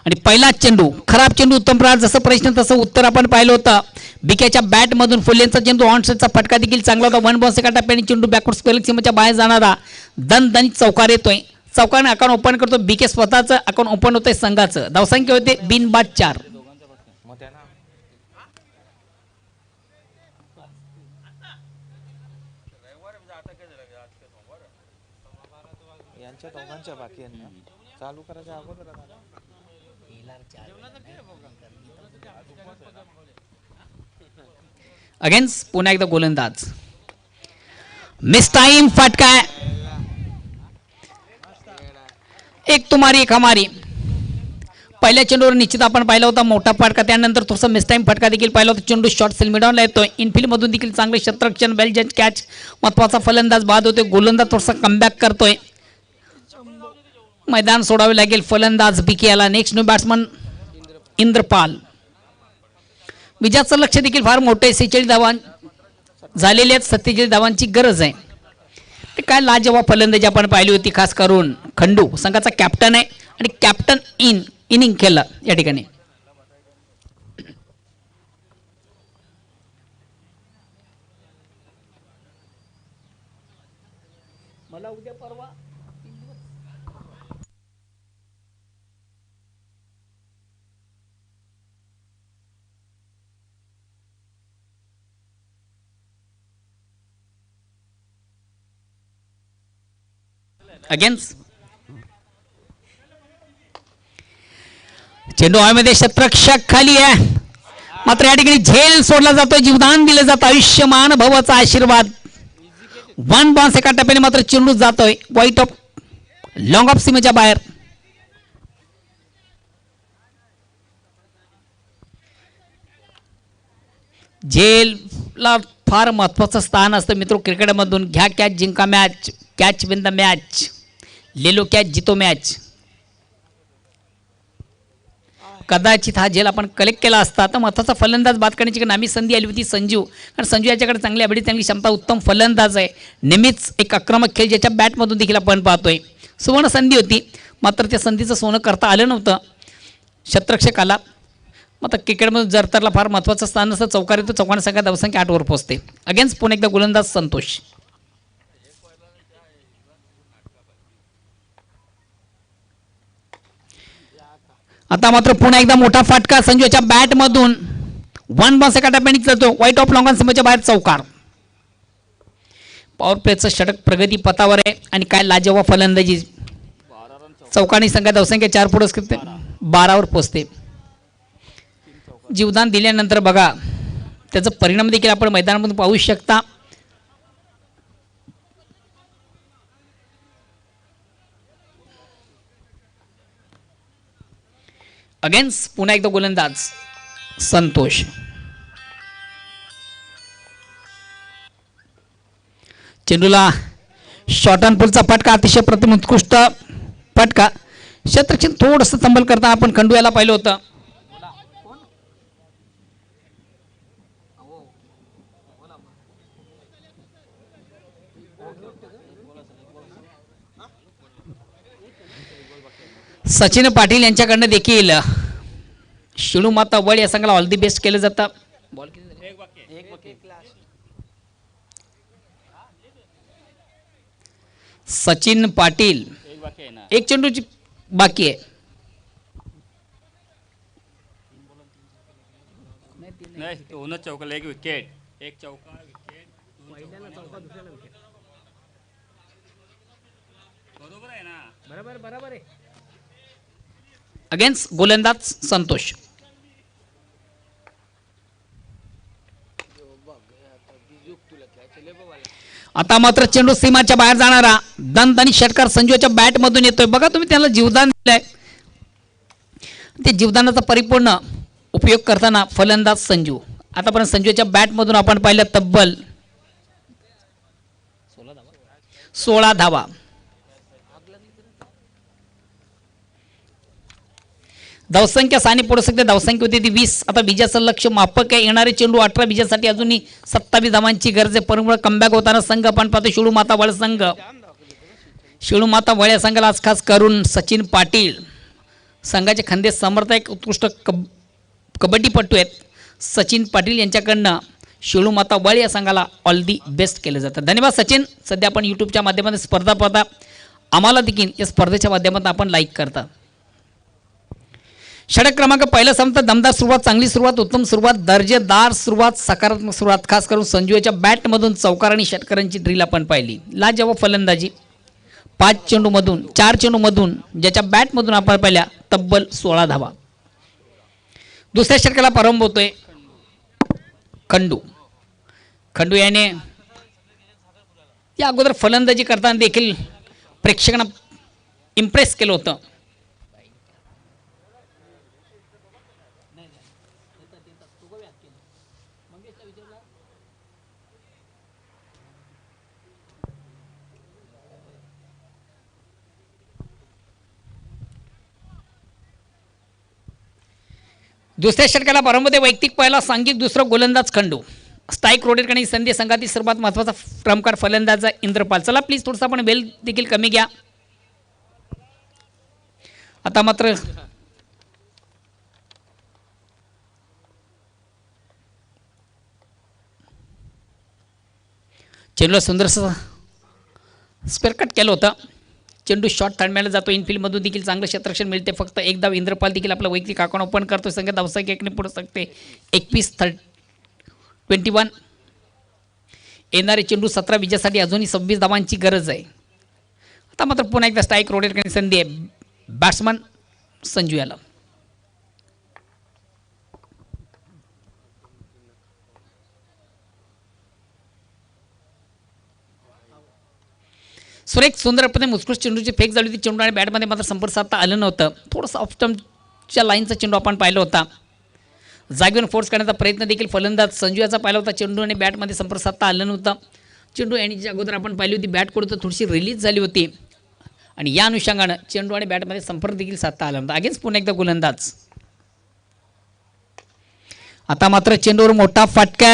आणि पहिला चेंडू खराब चेंडू उत्तम प्रहार. जसं प्रश्न तसं उत्तर आपण पाहिलं होतं. BKच्या बॅटमधून फुलेंचा चेंडू ऑनसेटचा फटका देखील चांगला होता. 1 बॉल एका टप्प्याने चेंडू बॅकवर्ड स्क्वेअर सीमेच्या बाहेर जाणारा दणदणीत चौकार येतोय. चौकाने अकाउंट ओपन करतो. BK स्वतःचं अकाउंट ओपन होतंय संघाचं. धावसंख्या होते बिनबाद 4. यांच्या दोघांच्या बाकी आहे ना चालू करायच्या अगोदर अगेन्स्ट पुन्हा एकदा गोलंदाज मिस टाइम फटका. एक तुम्हारी एक हमारी. पहिल्या चेंडूवर निश्चित आपण पाहिला होता मोठा फटका. त्यानंतर थोडासा मिस टाइम फटका देखील पाहिला होता. चेंडू शॉर्ट सेलमिडॉनला येतोय. इनफिल्ड मधून देखील चांगले क्षेत्ररक्षण बेल जज कॅच महत्वाचा फलंदाज बाद होतोय. गोलंदाज थोडासा कमबॅक करतोय. मैदान सोडावे लागेल फलंदाज BK याला. Next new batsman Indrapal. विजयाचं लक्ष देखील फार मोठं आहे. 46 धावा झालेले आहेत. 47 धावांची गरज आहे. ते काय लाजवाब फलंदाजी आपण पाहिली होती. खास करून खंडू संघाचा कॅप्टन आहे आणि कॅप्टन इनिंग केला या ठिकाणी. मला उद्या परवा अगेन्स्ट चेंडू हवेमध्ये क्षेत्ररक्षक खाली आहे. मात्र या ठिकाणी झेल सोडला जातोय. जीवदान दिलं जातं. आयुष्यमान भवाचा आशीर्वाद. 1 बॉल एका टप्प्याने मात्र चेंडू जातोय वाईट ऑफ लॉंग ऑफ सीमेच्या बाहेर. झेलला फार महत्वाचं स्थान असतं मित्र क्रिकेटमधून. घ्या कॅच जिंका match. Catch win the match. लेलो कॅच जितो मॅच. कदाचित हा झेल आपण कलेक्ट केला असता तर महत्वाचा फलंदाज बाद करण्याची नामी संधी आली होती संजू. कारण संजू याच्याकडे चांगली अभिडी चांगली क्षमता उत्तम फलंदाज आहे. नेहमीच एक आक्रमक खेळ ज्याच्या बॅटमधून देखील आपण पाहतोय. सुवर्ण संधी होती मात्र त्या संधीचं सोनं करता आलं नव्हतं क्षेत्ररक्षकाला. मात्र क्रिकेटमधून जरतरला फार महत्त्वाचं स्थान असतं. चौकार येतो. चौकाने संघात धावसंख्या 8 वर पोहोचते. अगेन्स्ट पुन्हा एकदा गोलंदाज संतोष. आता मात्र पुन्हा एकदा मोठा फटका संजूच्या बॅटमधून. 1 बॉल एका टप्प्याने जातो वाईट ऑफ लॉंग ऑन सीमेच्या बाहेर चौकार. पॉवर प्लेचं षटक प्रगती पथावर आहे आणि काय लाजवाब फलंदाजी. चौकानी संघात धावसंख्या 4 पुढे 12वर पोचते. जीवदान दिल्यानंतर बघा त्याचा परिणाम देखील आपण मैदानामध्ये पाहू शकता. अगेन्स्ट पुन्हा एकदा गोलंदाज संतोष. चेंडूला शॉर्ट ऑन पुलचा फटका, अतिशय प्रतिम उत्कृष्ट फटका. क्षेत्ररक्षण थोडंसं तंबल करताना आपण खंडू याला पाहिलं होतं. सचिन पाटील यांच्याकडनं देखील शिळू माता वड या संघाला ऑल दी बेस्ट केलं जातं. सचिन पाटील एक चेंडूची बाकी आहे. नाही दोनच चौकाला एक विकेट, एक चौका विकेट, बरोबर आहे ना? बरोबर आहे. अगेन्स्ट गोलंदाज संतोष. आता मात्र चेंडू सीमाच्या बाहेर जाणारा दणदणीत षटकार संजूच्या बॅट मधून येतोय. बघा तुम्ही त्याला जीवदान दिलंय. ते जीवदानाचा परिपूर्ण उपयोग करताना फलंदाज संजू. आतापर्यंत संजूच्या बॅट मधून आपण पाहिलं तब्बल 16 धावा. धावसंख्या सानी पुढे शकते. धावसंख्या होती ती 20. आता विजयाचं लक्ष मापक आहे. येणारे चेंडू 18 विजयासाठी अजूनही 27 धावांची गरज आहे. परंतु कमबॅक होताना संघ आपण पाहतो शिळू माता वळ संघ. शिळू माता वळ या संघाला आज खास करून सचिन पाटील संघाचे खंदे समर्थक उत्कृष्ट कबड्डीपटू आहेत. सचिन पाटील यांच्याकडनं शिळू माता वळ या संघाला ऑल दी बेस्ट केलं जातं. धन्यवाद सचिन. सध्या आपण यूट्यूबच्या माध्यमातून स्पर्धा पाहता. आम्हाला देखील या स्पर्धेच्या माध्यमातून आपण लाईक करता. षटक क्रमांक पहिला सामना दमदार सुरुवात, चांगली सुरुवात, उत्तम सुरुवात, दर्जेदार सुरुवात, सकारात्मक सुरुवात. खास करून संजूच्या बॅटमधून चौकार आणि षटकारांची ड्रिल आपण पाहिली. लाजवाब फलंदाजी. 4 चेंडूमधून ज्याच्या बॅटमधून आपण पाहिल्या तब्बल 16 धावा. दुसऱ्या षटकाला प्रारंभ होतोय खंडू याने या अगोदर फलंदाजी करताना देखील प्रेक्षकांना इम्प्रेस केलं होतं. दुसऱ्या षटकाला प्रारंभ होते वैयक्तिक पहिला, सांघिक दुसरा गोलंदाज खंडू. स्ट्राईक रोटेट करण्याची संधी संघातील सर्वात महत्त्वाचा क्रमकार फलंदाज इंद्रपाल. चला प्लीज थोडंसं आपण बेल देखील कमी घ्या. आता मात्र चेंडूला सुंदरसं स्क्वेअर कट केलं होतं. चेंडू शॉट थांबवायला जातो. इनफिल्डमधून देखील चांगलं क्षेत्ररक्षण मिळते. फक्त एक धाव. इंद्रपाल देखील आपला वैयक्तिक अकाउंट ओपन करतो. संघ धावसंख्या एकने पुढे शकते 21 येणारे चेंडू 17 विजयासाठी अजूनही 26 धावांची गरज आहे. आता मात्र पुन्हा एकदा स्ट्राईक रोटेट करण्याची संधी आहे बॅट्समन संजू याला. सुरेख सुंदरपणे उत्कृष्ट चेंडूची फेक झाली होती. चेंडू आणि बॅटमध्ये मात्र संपर्क साधता आलं नव्हतं. थोडंसं ऑफ स्टंपच्या लाईनचा चेंडू आपण पाहिला होता. जागेवरून फोर्स करण्याचा प्रयत्न देखील फलंदाज संजू याचा पाहिला होता. चेंडू आणि बॅटमध्ये संपर्क साधता आलं नव्हतं. चेंडू येण्याच्या अगोदर आपण पाहिली होती बॅट कडून थोडीशी रिलीज झाली होती आणि या अनुषंगानं चेंडू आणि बॅटमध्ये संपर्क देखील साधता आला नव्हता. अगेन्स्ट पुन्हा एकदा गोलंदाज. आता मात्र चेंडूवर मोठा फटका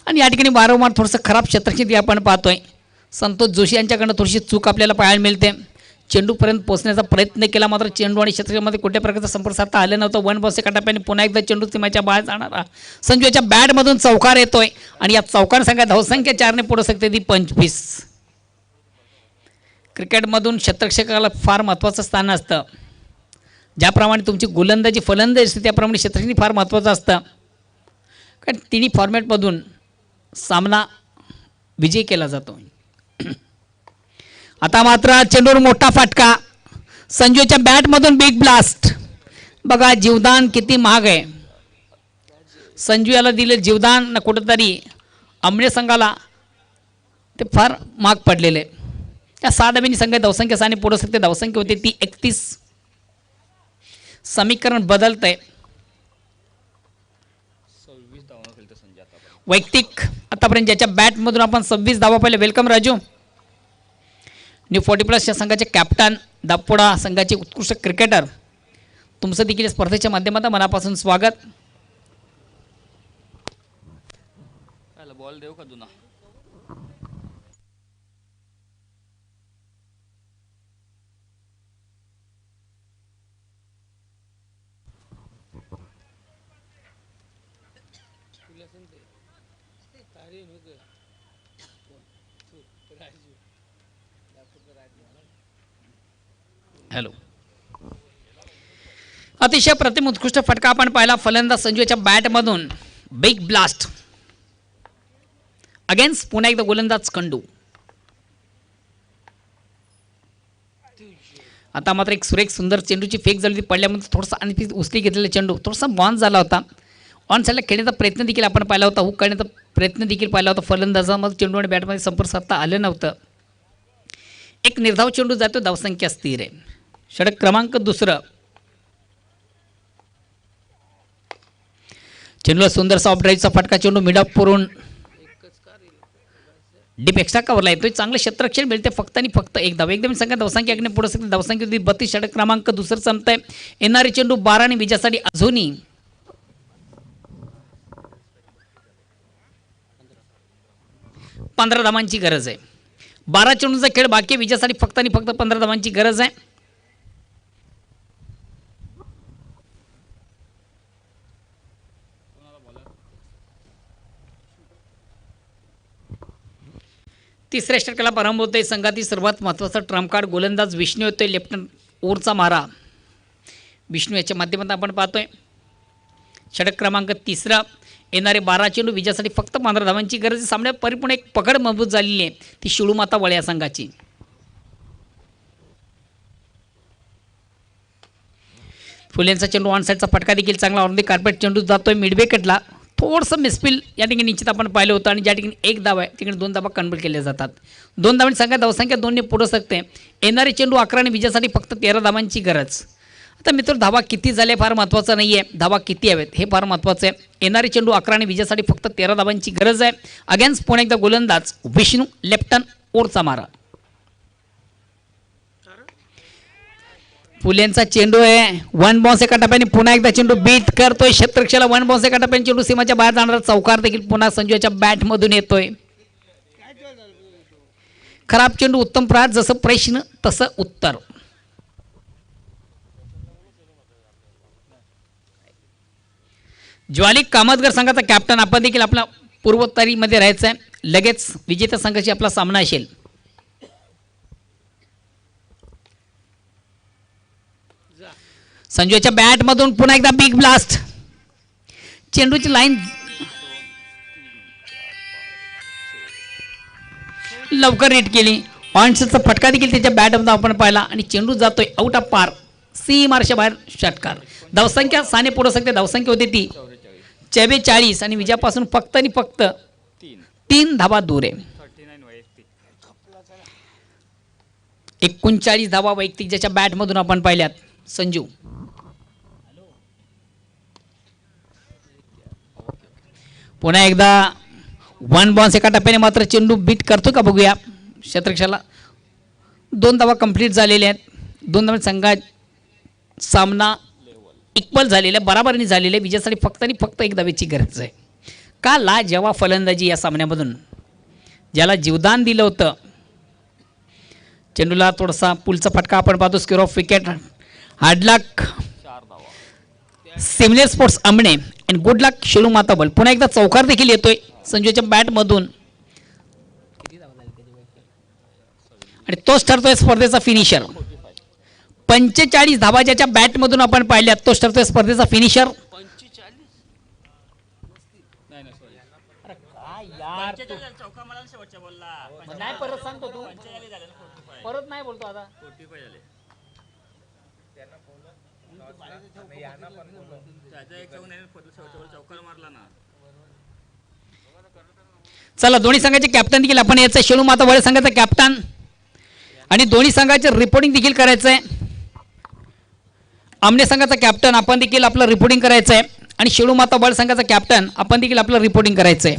आणि या ठिकाणी वारंवार थोडंसं खराब क्षेत्ररक्षण आपण पाहतोय. संतोष जोशी यांच्याकडनं थोडीशी चूक आपल्याला पाहायला मिळते. चेंडूपर्यंत पोहोचण्याचा प्रयत्न केला मात्र चेंडू आणि क्षेत्रक्षणामध्ये कुठल्या प्रकारचा संपर्क साधता आला नव्हता. 1 बॉलच्या कटाप्याने पुन्हा एकदा चेंडू सीमाच्या बाहेर जाणारा संजूच्या बॅटमधून चौकार येतोय आणि या चौकार संख्या धावसंख्या 4ने पुढे शकते ती 25. क्रिकेटमधून क्षेत्ररक्षकाला फार महत्त्वाचं स्थान असतं. ज्याप्रमाणे तुमची गोलंदाजी फलंदाजी असते त्याप्रमाणे क्षेत्ररक्षण फार महत्त्वाचं असतं. कारण तिन्ही फॉर्मॅटमधून सामना विजय केला जातो. आता मात्र चेंडूवर मोठा फटका, संजूच्या बॅटमधून बिग ब्लास्ट. बघा जीवदान किती महाग आहे. संजू याला दिले जीवदान ना कुठंतरी आमणे संघाला ते फार महाग पडलेले. त्या 6 धाब्यांनी संघ धावसंख्या साने पुढे सकते धावसंख्या होती ती 31. समीकरण बदलत आहे. वैयक्तिक आतापर्यंत ज्याच्या बॅटमधून आपण 26 धावा पाहिले. वेलकम राजू. न्यू 40+ या संघाचे कॅप्टन, दापोडा संघाचे उत्कृष्ट क्रिकेटर, तुमचं देखील स्पर्धेच्या माध्यमातून मनापासून स्वागत. बॉल देऊ का जुना? हॅलो. अतिशय प्रतिम उत्कृष्ट फटका आपण पाहिला. फलंदाज संजूच्या बॅटमधून बिग ब्लास्ट अगेन्स्ट पुन्हा एकदा गोलंदाज कंडू. आता मात्र एक सुरेख सुंदर चेंडूची फेक झाली होती. पडल्यामध्ये थोडासा आणि उचली घेतलेला चेंडू थोडासा बॉन्स झाला होता. ऑन साईडला खेळण्याचा प्रयत्न देखील आपण पाहिला होता. हुक करण्याचा प्रयत्न देखील पाहिला होता. फलंदाजामध्ये चेंडू आणि बॅटमध्ये संपर्क साधता आलं नव्हतं. एक निर्धाव चेंडू जातो. धावसंख्या स्थिर आहे. षटक क्रमांक 2. चेंडूला सुंदरसा ऑफ ड्राईव्हचा फटका. चेंडू मिड ऑफ पुरून डीप एक्स्ट्रा कव्हरला येतोय. चांगलं क्षेत्ररक्षण मिळते. फक्त आणि फक्त एक धाव. एकदम संख्या धावसंख्या अगदी पुढे सकते धावसंख्या होती 32. षटक क्रमांक 2 संपतंय. येणारे चेंडू 12 आणि विजयासाठी अजूनही 15 धावांची गरज आहे. 12 चेंडूचा खेळ बाकी आहे. विजयासाठी फक्त आणि फक्त 15 धावांची गरज आहे. तिसऱ्या षटकाला प्रारंभ होतोय. संघातील सर्वात महत्त्वाचा ट्रम्प कार्ड गोलंदाज विष्णू येतोय. लेफ्टनंट ओरचा मारा विष्णू याच्या माध्यमातून आपण पाहतोय. षटक क्रमांक 3. येणारे 12 चेंडू विजयासाठी फक्त 15 धावांची गरज आहे. सामन्यात परिपूर्ण एक पकड मजबूत झालेली आहे ती शिळूमाता वळ्या संघाची. फुलेंचा चेंडू ऑन साईडचा फटका देखील चांगला. ऑन दी कार्पेट चेंडू जातोय मिड विकेटला. थोडंसं मिसफिल या ठिकाणी निश्चित आपण पाहिलं होतं आणि ज्या ठिकाणी 1 धाव आहे तिकडे 2 धावा कन्वर्ट केल्या जातात. 2 धावांची संख्या धावसंख्या 2 ने पुढे सकते. येणारे चेंडू 11 आणि विजयासाठी फक्त 13 धावांची गरज. आता मित्र धावा किती झाले फार महत्त्वाचं नाही आहे. धावा किती हवेत हे फार महत्त्वाचं आहे. येणारे चेंडू 11 आणि विजयासाठी फक्त 13 धावांची गरज आहे. अगेन्स्ट पुन्हा एकदा गोलंदाज विष्णू लेफ्टन ओरचा मारा. फुलेंचा चेंडू आहे. 1 बाउन्स एका टप्प्याने पुन्हा एकदा चेंडू बीट करतोय. क्षेत्ररक्षणाला 1 बाउन्स एका टप्प्याने चेंडू सीमाच्या बाहेर जाणारा चौकार देखील पुन्हा संजूच्या बॅटमधून येतोय. खराब चेंडू उत्तम प्रहार. जसं प्रश्न तसं उत्तर. ज्वाली कामतगर संघाचा कॅप्टन आपण देखील आपला पूर्वोत्तरीमध्ये राहायचं आहे. लगेच विजेत्या संघाशी आपला सामना असेल. संजूच्या बॅटमधून पुन्हा एकदा बिग ब्लास्ट. चेंडूची लाईन लवकर रीड केली. ऑनचा फटका देखील त्याच्या बॅटमधून आपण पाहिला आणि चेंडू जातोय आउट ऑफ पार. सीमार्शा बाहेर षटकार. धावसंख्या साने पुढे सकते धावसंख्या होती ती 44 आणि विजयापासून फक्त आणि फक्त 3 धावा दूर आहे. 39 धावा वैयक्तिक ज्याच्या बॅटमधून आपण पाहिल्यात. संजू पुन्हा एकदा 1 बाउन्स एका टप्प्याने मात्र चेंडू बीट करतो का बघूया. क्षेत्ररक्षणाला 2 धावा कंप्लीट झालेल्या आहेत. 2 धावा संघात सामना इक्वल झालेला बराबरीने झालेले. विजयासाठी फक्त आणि फक्त 1 धावेची गरज आहे. का ला जेव्हा फलंदाजी या सामन्यामधून ज्याला जीवदान दिलं होतं. चेंडूला थोडासा पुलचा फटका आपण पाहतो. Square off wicket. Hard luck सिमलेर स्पोर्ट्स आंबणे अँड गुड लक शेळू माताबल. पुन्हा एकदा चौकार देखील येतोय संजूच्या बॅटमधून आणि तोच ठरतोय स्पर्धेचा फिनिशर. 45 धावा ज्याच्या बॅटमधून आपण पाहिल्या तोच ठरतोय स्पर्धेचा फिनिशर. परत नाही बोलतो आता. चौकार मारला ना. चला दोन्ही संघाचे कॅप्टन देखील आपण याचं शेळू माता वळ संघाचा कॅप्टन आणि दोन्ही संघाचे रिपोर्टिंग देखील करायचं आहे. आमने संघाचा कॅप्टन आपण देखील आपलं रिपोर्टिंग करायचं आहे आणि शेळू माता वळ संघाचा कॅप्टन आपण देखील आपलं रिपोर्टिंग करायचं आहे.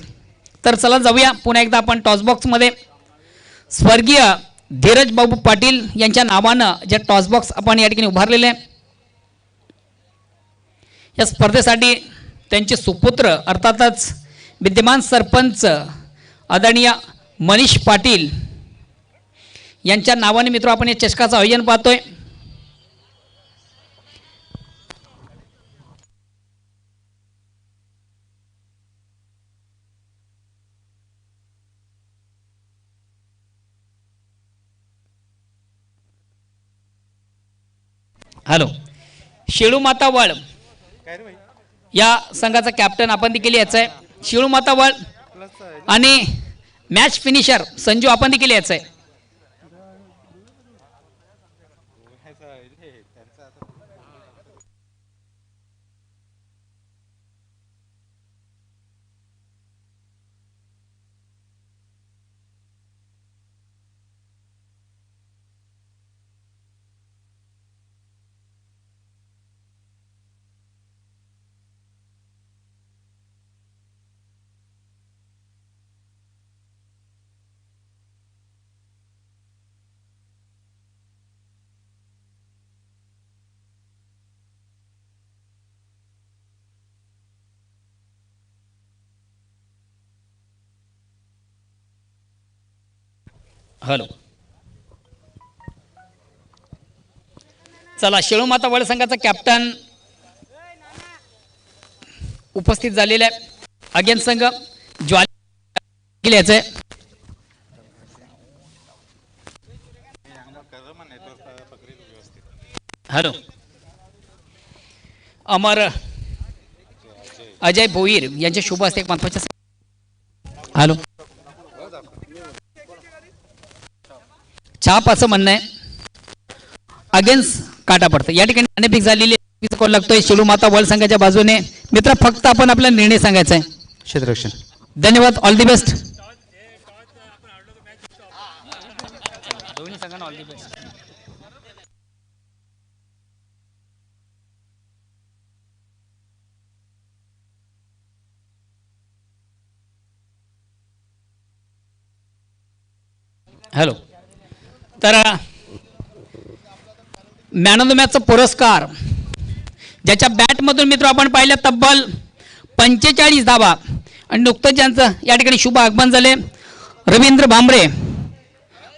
तर चला जाऊया पुन्हा एकदा आपण टॉसबॉक्समध्ये स्वर्गीय धीरज बाबू पाटील यांच्या नावानं जे टॉसबॉक्स आपण या ठिकाणी उभारलेले आहे. या स्पर्धेसाठी त्यांचे सुपुत्र अर्थातच विद्यमान सरपंच आदरणीय मनीष पाटील यांच्या नावाने मित्र आपण या चषकाचं आयोजन पाहतोय. हॅलो, शेळू माता वळ या संघाचा कॅप्टन आपण देखील याचा आहे. शेळू माता वळ आणि मॅच फिनिशर संजू आपण देखील याचा आहे. हॅलो, चला शेळू माता वळ संघाचा कॅप्टन उपस्थित झालेला आहे. अगेन संघ ज्वाली याचं आहे. हॅलो, अमर अजय भोईर यांच्या शुभ हस्ते एक महत्वाच्या. हॅलो, छाप असं म्हणणं आहे अगेन्स्ट काटा पडतं. या ठिकाणी अनेक झालेली कॉल लागतोय शेळू माता वळ संघाच्या बाजूने. मित्र फक्त आपण आपला निर्णय सांगायचा आहे. क्षेत्ररक्षण. धन्यवाद, ऑल दी बेस्ट. दोन्ही संघांना ऑल दी बेस्ट. हॅलो, तर मॅन ऑफ द मॅचचा पुरस्कार ज्याच्या बॅटमधून मित्र आपण पाहिलं तब्बल 45 धावा आणि नुकतंच ज्यांचं या ठिकाणी शुभ आगमन झाले रवींद्र भांबरे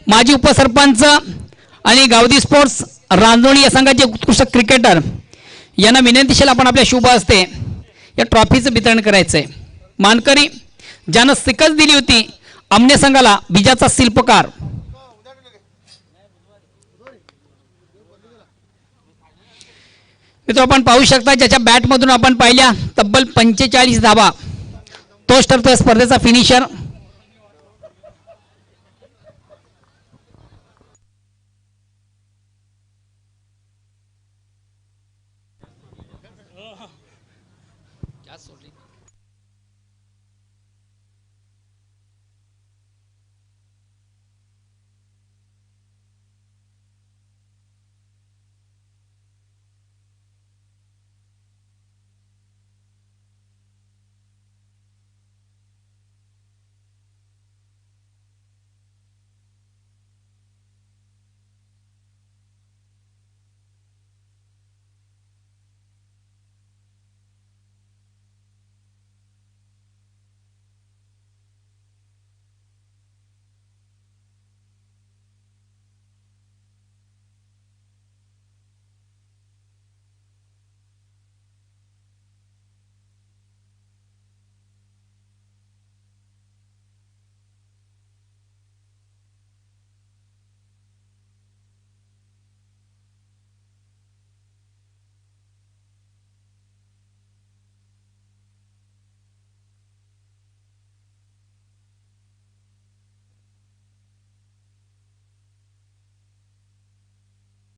माजी उपसरपंच आणि गावदी स्पोर्ट्स रांजोळी या संघाचे उत्कृष्ट क्रिकेटर यांना विनंतीशील आपण आपल्या शुभ हस्ते या ट्रॉफीचं वितरण करायचं आहे. मानकरी ज्यानं शिकस्त दिली होती आमने संघाला विजयाचा शिल्पकार मित्र आपण पाहू शकता ज्याच्या बॅटमधून आपण पाहिल्या तब्बल 45 धावा तोच ठरतोय स्पर्धेचा फिनिशर.